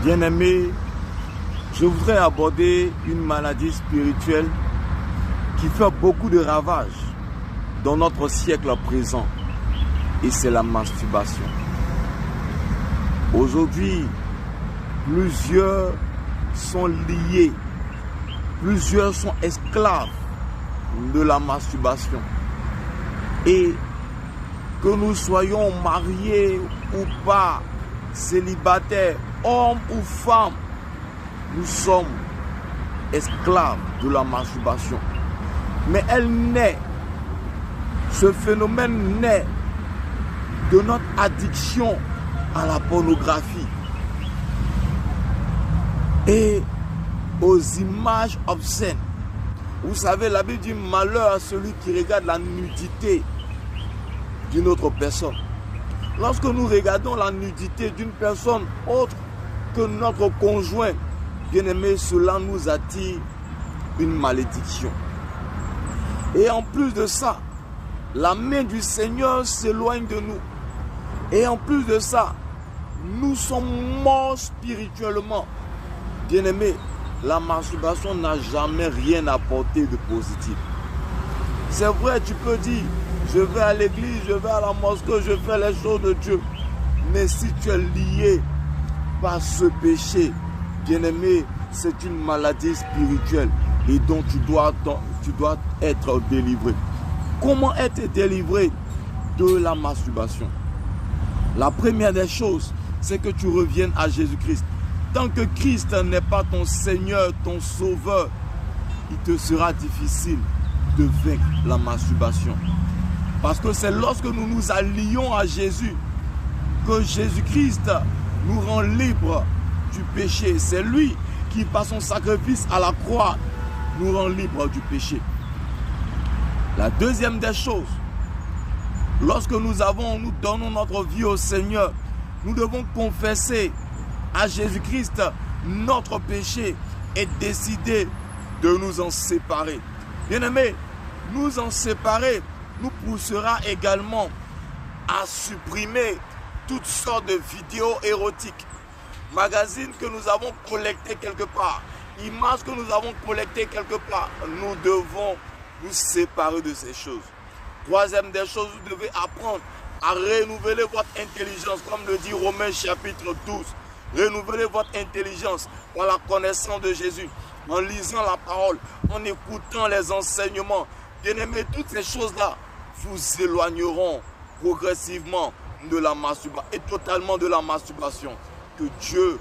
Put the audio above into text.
Bien-aimés, je voudrais aborder une maladie spirituelle qui fait beaucoup de ravages dans notre siècle présent, et c'est la masturbation. Aujourd'hui, plusieurs sont liés, plusieurs sont esclaves de la masturbation. Et que nous soyons mariés ou pas, célibataires, hommes ou femmes, nous sommes esclaves de la masturbation. Mais ce phénomène naît de notre addiction à la pornographie et aux images obscènes. Vous savez, la Bible dit malheur à celui qui regarde la nudité d'une autre personne. Lorsque nous regardons la nudité d'une personne autre que notre conjoint, bien-aimé, cela nous attire une malédiction. Et en plus de ça, la main du Seigneur s'éloigne de nous. Et en plus de ça, nous sommes morts spirituellement. Bien-aimé, la masturbation n'a jamais rien apporté de positif. C'est vrai, tu peux dire, je vais à l'église, je vais à la mosquée, je fais les choses de Dieu. Mais si tu es lié par ce péché, bien-aimé, c'est une maladie spirituelle et dont tu dois être délivré. Comment être délivré de la masturbation? La première des choses, c'est que tu reviennes à Jésus-Christ. Tant que Christ n'est pas ton Seigneur, ton Sauveur, il te sera difficile de vaincre la masturbation. Parce que c'est lorsque nous nous allions à Jésus que Jésus-Christ nous rend libres du péché. C'est lui qui, par son sacrifice à la croix, nous rend libres du péché. La deuxième des choses, lorsque nous donnons notre vie au Seigneur, nous devons confesser à Jésus-Christ notre péché et décider de nous en séparer. Bien-aimés, nous en séparer nous poussera également à supprimer toutes sortes de vidéos érotiques, magazines que nous avons collectés quelque part, images que nous avons collectées quelque part. Nous devons nous séparer de ces choses. Troisième des choses, vous devez apprendre à renouveler votre intelligence, comme le dit Romains chapitre 12. Renouvelez votre intelligence par la connaissance de Jésus, en lisant la parole, en écoutant les enseignements. Bien-aimés, toutes ces choses-là vous éloigneront progressivement de la masturbation et totalement de la masturbation. Que Dieu